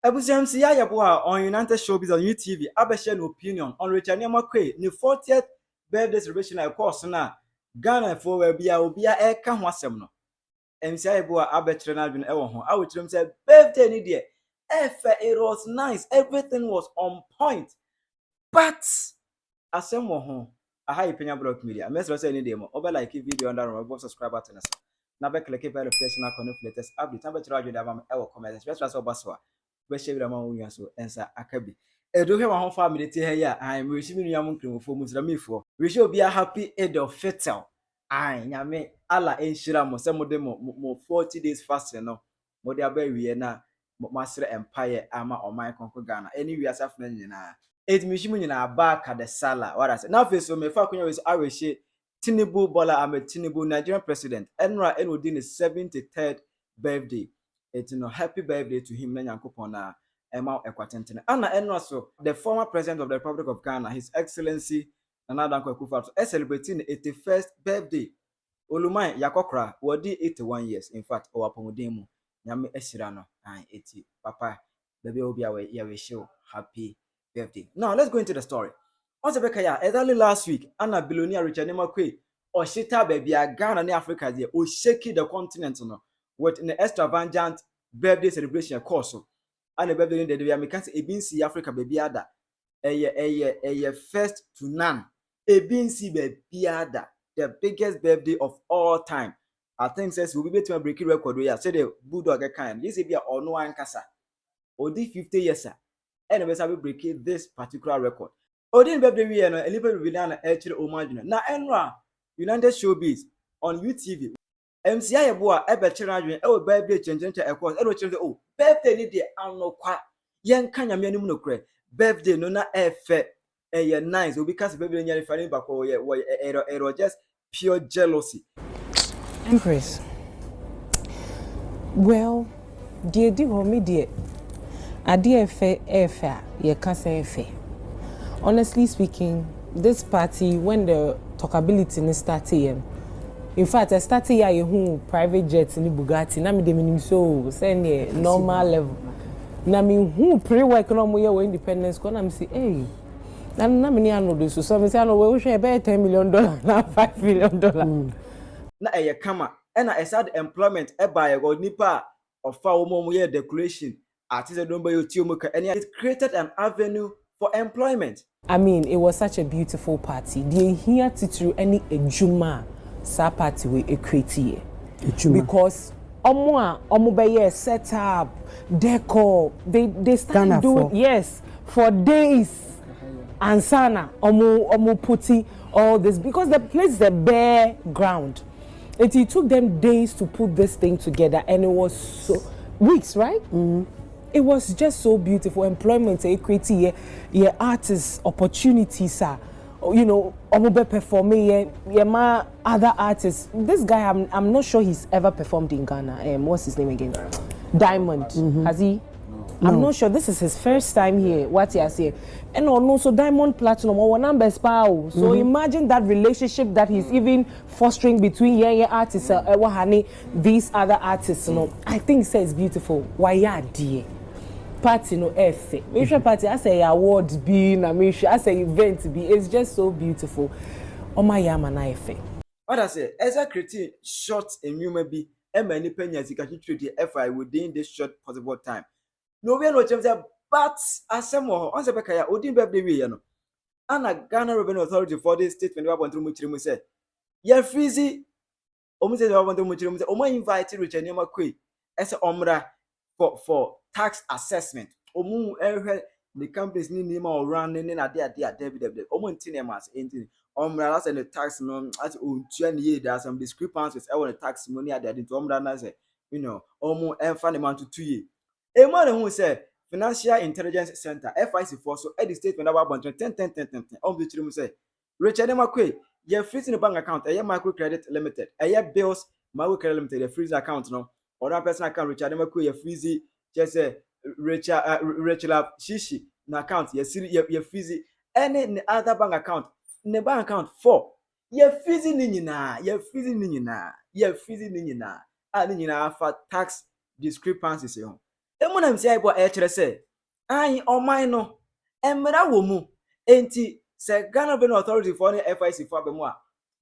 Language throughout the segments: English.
Ebusiam Yaa Yeboah on United Showbiz on UTV abɛhyɛ an opinion on Richard Nneɛma the 40th birthday celebration of course na Ghana for where bia obia ɛka ho asɛm no. Yaa Yeboah abɛkyerɛ n'adwene ɛwɔ ho. Awɔkyerɛm sɛ birthday ni deɛ it was nice, everything was on point. But asɛm wɔ ho. Aha yɛ Penyah Block Media. Mɛsrɛ sɛ ni deɛ mo. Oba like video under no subscribe button na. Na bɛ click bell notification icon no latest update. Na bɛkyerɛ adwene ama ɛwɔ comment. Mɛsrɛ sɛ ɔba so a bɛhyɛ bi ama wo nua so ensa akabi edo hwe wa ho family te ha ya ai me hwe mi nua mo nkrimofo mu sra mefo we show be a happy Eid al-Fitr ai nyame ala enhyira mo se mo de mo 40 days fasting no mo de aba wie na mo asre empire ama oman konko Ghana any wi asafo na nyina et mi hwe mu nyina aba ka de sala what I say now face so me fa konya we so awehye Tinubu Bola Ahmed Tinubu Nigerian president enra enodi ne 73rd birthday. It's happy birthday to him na nyankopon na ema ekwatentene ana eno so the former president of the Republic of Ghana, His Excellency Nana Dankwa Akufo-Addo celebrating 81st birthday. Oluman yakokra wodi 81 years, in fact owapomuden mu nyame ehira no an eti papa baby obi awe ya we show happy birthday. Now let's go into the story. Once bekaya exactly last week ana billionaire Richard Nneɛma o shita baby a Ghana and Africa there o shake the continent no with an extravagant birthday celebration course. And the birthday in the way I can say ebinsi Africa baby ada. First to none. Ebinsi baby ada. The biggest birthday of all time. I think says we'll be able to break record we say the bulldog kind. This be or no one kasa. Odi 50 years sir. And we have break this particular record. Odi birthday we no a little bit na actually homage. Na enra United Showbiz on UTV. Yaa Yeboah ebɛkyerɛ adwene ɛwɔ birthday chenjenche ɛkɔ ɛno kyerɛ oh birthday ni de anokwa yɛnka nyame anim no korɛ birthday no na ɛfɛ ɛyɛ nice obi ka sɛ birthday nyane fani bakɔ yɛ just pure jealousy. Empress, well deɛ di hɔ me deɛ adeɛ ɛfɛ a yɛka sɛ ɛfɛ. Honestly speaking, this party when the talkability ni started in fact, I started here who private jets in Bugatti. Na me de minim so send normal level. Na me who pre-work no mo ye independence ko na me say hey. Na me ni ano do so me say no we share be $10 million na $5 million. Na eye kama e na esad employment e ba ye go nipa ofa wo mo ye declaration artist don ba yo ti o mo ka it created an avenue for employment. I mean, it was such a beautiful party. The here to any ejuma sa party we equity because omo be set up decor they start doing yes for days and sana omo putting all this because the place is a bare ground. It took them days to put this thing together and it was so weeks, right? It was just so beautiful. Employment equity, yeah, artists opportunities are. You know, Omobe performing, yeah, other artists. This guy, I'm not sure he's ever performed in Ghana. What's his name again? Diamond. Has he? No. I'm not sure. This is his first time here. What he has here, and also Diamond Platinum or number spouse. So imagine that relationship that he's even fostering between artists, these other artists. You know, I think it's beautiful. Why dear? Party no efe. Make party I say award be na make sure I say event be. It's just so beautiful. Oh my yama na efe. What I say, as a creating short and you may be many Penyah trade the FI within this short possible time. No way no chance but as some more on Sebekaya Odin birthday we no. Anna Ghana Revenue Authority for this statement we want to much say. Yeah freezy. Almost say want to much say. Omo invite Richard Nneɛma as omra for tax assessment. Omu the companies ni name or running na there David. Omu ntinemas enti. Omra that's the tax no at 20 years there are some discrepancies. I want the tax money at the into omra na say you know omu enfa the man to 2 years. A man who say Financial Intelligence Center FIC for so at the statement about 10 the children say Richard Nneɛma you freeze in the bank account a microcredit limited a bills microcredit limited a freeze account no or that person account Richard Nneɛma you freeze just say Richard Shishi na account you freeze any other bank account ne bank account for you freeze ni nyina a ni nyina for tax discrepancies emu na msia Yeboah e kire se an oman no emra wo mu enti se Ghana Revenue Authority for the FIC for abemu a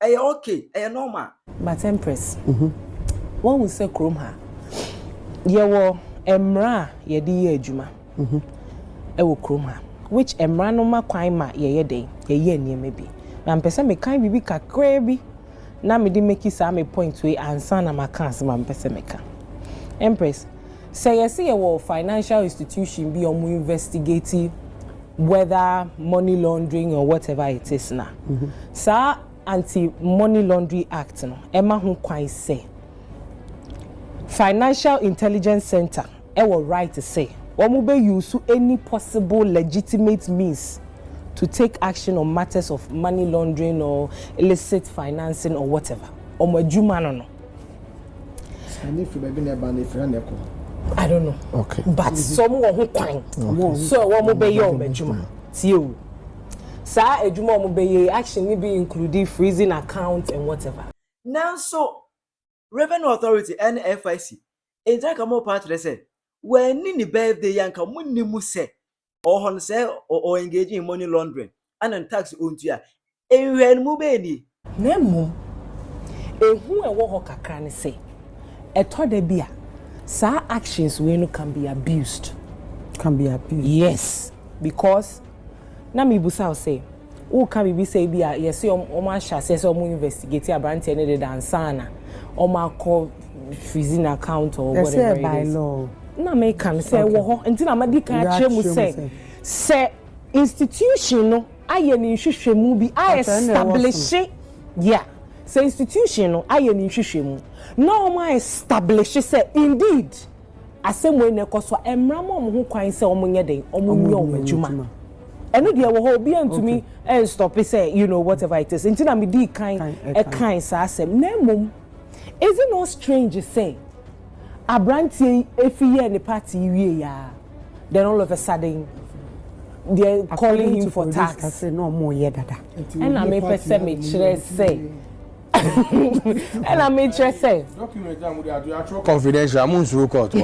eye okay eye normal but Empress one will say krom ha yewo emra ye di ye adwuma ewo krom ha which emra no ma kwan ma ye den ye niam bi na mpese me kan bibi kakra bi na me di make sa me point we ansa na makans ma mpese me ka Empress say yes ye wo financial institution be omu investigating whether money laundering or whatever it is na sa Anti-Money Laundering Act no ema ho kwan say Financial Intelligence Center will right to say omo be use any possible legitimate means to take action on matters of money laundering or illicit financing or whatever omo adwuma no I don't know okay but some ho kwan so omo be your adwuma tie Sa ejuma omobeye action may be including freezing accounts and whatever. Now so Revenue Authority and FIC enja ka mo part say when ni birthday yanka munni mu say or hon say or engaging in money laundering and tax ontua ehwen mu be ni na mum ehu ewo ho kakra ne say etoda bia sa actions we no can be abused yes because na me busa say who can be say bia yes o ma sha say so mo investigate abrante ne de dansana o ma call freezing account or whatever by law na me can say wo ho nti na ma di kan kire mu say institution no aye ni hwehwemu bi I establish yeah say institution no aye ni hwehwemu no ma establish say indeed asem we ne koso emra mo ho kwan say o mo nye den o mo nye o madwuma eno de wo ho bi antumi and stop it say you know whatever it is until me di kind a kind sa asem na mum is it not strange say abrantie efiye ne party wie ya then all of a sudden they're calling him for tax. I say no more ye dada. And I may pese me chere say. And I may chere say. Document am we are confidential. Amunsu court.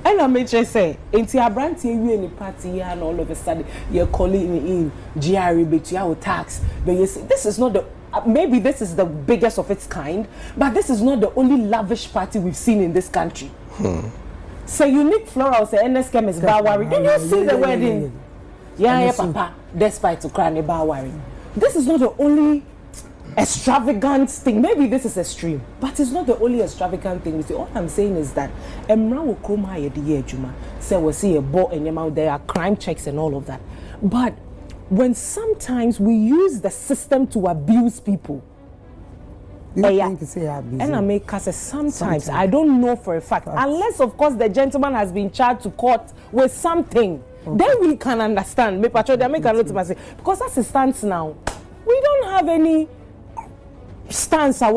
And I may chere say. Enti abrantie wie ni party and all of a sudden you're calling me in GRE betu ya tax. But you say this is not the maybe this is the biggest of its kind, but this is not the only lavish party we've seen in this country. So unique floral say NS chemist Bawari. Did you see the wedding? Yeah, papa. Despite to cry Bawari. This is not the only extravagant thing. Maybe this is extreme, but it's not the only extravagant thing. You see, all I'm saying is that Emra will come higher the year Juma. Say we see a boat and out there are crime checks and all of that. But when sometimes we use the system to abuse people. You think to say abuse? And I make us sometimes I don't know for a fact, unless of course the gentleman has been charged to court with something, then we can understand. Me patrol they make a lot to say because as it stands now, we don't have any stance. I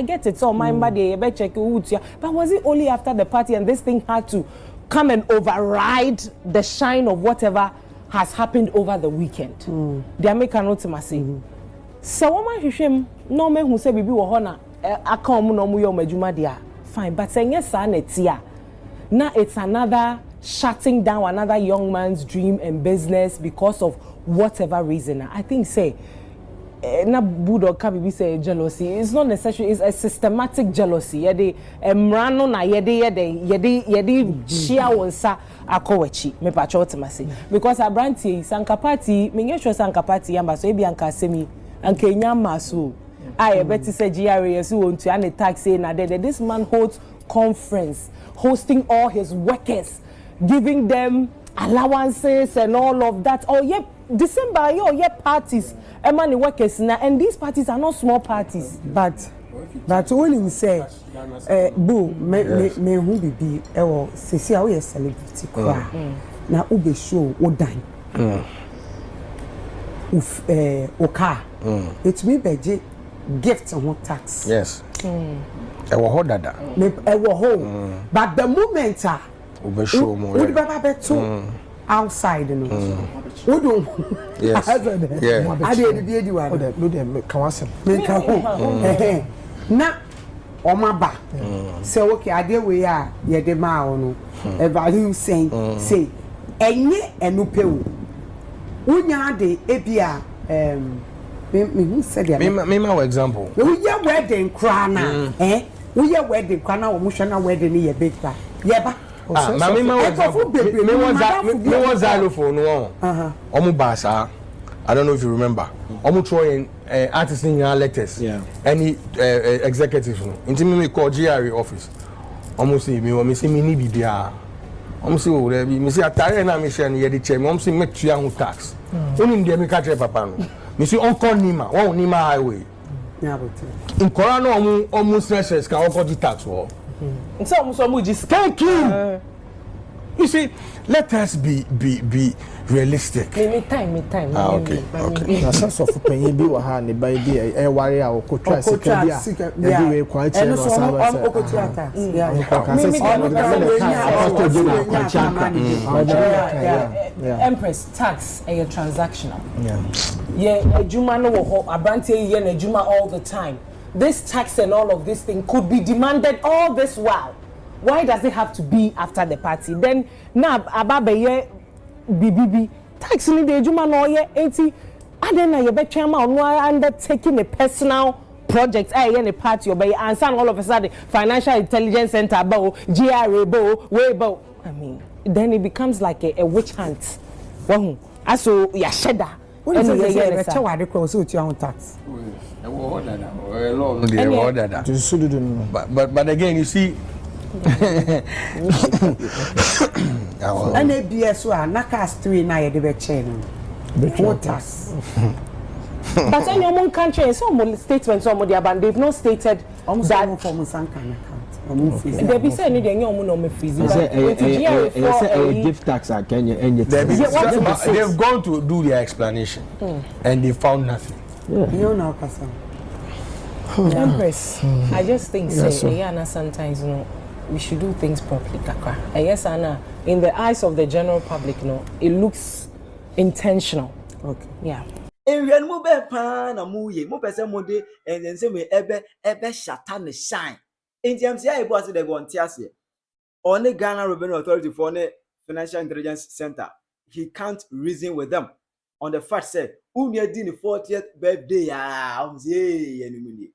get it. So my body, check but was it only after the party and this thing had to come and override the shine of whatever has happened over the weekend? They make a note to say. So woman hwehwem no me hu say bibi wo ho na aka omo no mo yo madwuma dia fine but say yes sa na tia na it's another shutting down another young man's dream and business because of whatever reason. I think say na bulldog can be say jealousy. It's not necessarily, it's a systematic jealousy. Yede emrano na yede share wonsa akowachi me pa cho say because abranti sankapati me sure sankapati yamba so e bi anka semi anka nyama so I bet to say GRAS want to and tax say na this man holds conference hosting all his workers, giving them allowances and all of that. Oh yeah, December parties money workers now, and these parties are not small parties. But when you say boo me who be say how you celebrity cry na ube show odan oka it me beje gift and tax. Yes. Ewo ho dada. Ewo ho. But the moment ube show more. Would baba beto outside no. Yes. Yeah. I did one. No dem can wasem. Me ka ho. Na omaba say okay ade we a ye de ma ono e value saying say enye enupewu unya de ebia me who said that me my example we ye wedding krana we ye wedding krana wo muhwana wedding ye big ba ye ba me my example me was xylophone no omo basa I don't know if you remember omo throwing artists in your letters any executives no inti me call GRA office omo say me say me ni bibia omo say o re bi me say atare na me share no ye de che me omo say make tua hu tax onim de me ka tre papa no me say on call nima won nima highway in corona omo stress ka on call the tax wo so omo just thank you. You see, let us be realistic. Me time. Okay. Na sense of Penyah bi wa ha ne ba bi e ware a okotwa sika bi a we kwa che no sa okotwa tax Empress tax a transactional ejuma no wo ho abrantie ye na ejuma all the time. This tax and all of this thing could be demanded all this while. Why does it have to be after the party? Then na ababeye BBB tax ni de ejuma no ye enti adena ye betwa ma ono undertaking a personal project ye ne party obey and all of a sudden financial intelligence center bo GRA bo we bo I mean then it becomes like a witch hunt. Wahu aso ya sheda when you say be cha wade cross o tua tax but again you see and ABS wa na cast 3 na ye de be che no tax but in your own country some statements some they abandon they've not stated that from Sankan account they be saying they your own no me freeze gift tax at Kenya and they've gone to do their explanation and they found nothing. You know person Empress I just think sometimes you know we should do things properly kakra. Yes Anna in the eyes of the general public it looks intentional. Okay. Yeah. Enhwen mu be pa na mu ye mu pese mu de ense me ebe shata ne shine. Entiam Yaa Yeboah se de go ntiase. On the Ghana Revenue Authority for the Financial Intelligence Center, he can't reason with them on the fact said unya di ni 40th birthday ya say enumuni.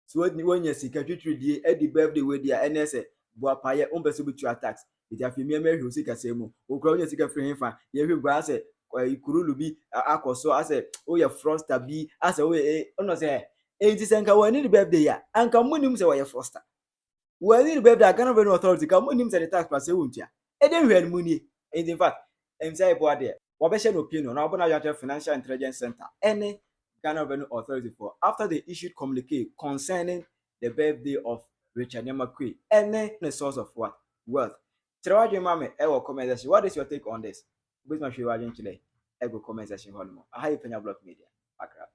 So when you see secretary di e di birthday we dia NSA boa paye umpese butu tax. It afi me hu sika semu. Okra unya sika free himfa ye hwe gwa ase ikurulu bi akoso ase o ye froster bi ase o ye ono se enti senka wani di birthday ya anka munim se wo ye froster. Wani di birthday Ghana Revenue Authority ka munim se the tax pass wuntia. E dey hwe muni. In fact, Yaa Yeboah there. Wabeshe no opinion na Abona Yantwe Financial Intelligence Center any Ghana Revenue Authority for after they issued communique concerning the birthday of Richard Nyamakwe any source of what wealth. Tirawaje mame ewo comment section. What is your take on this? Please make sure you are today. Ego comment section holmo. Aha Penyah Block Media. Accra.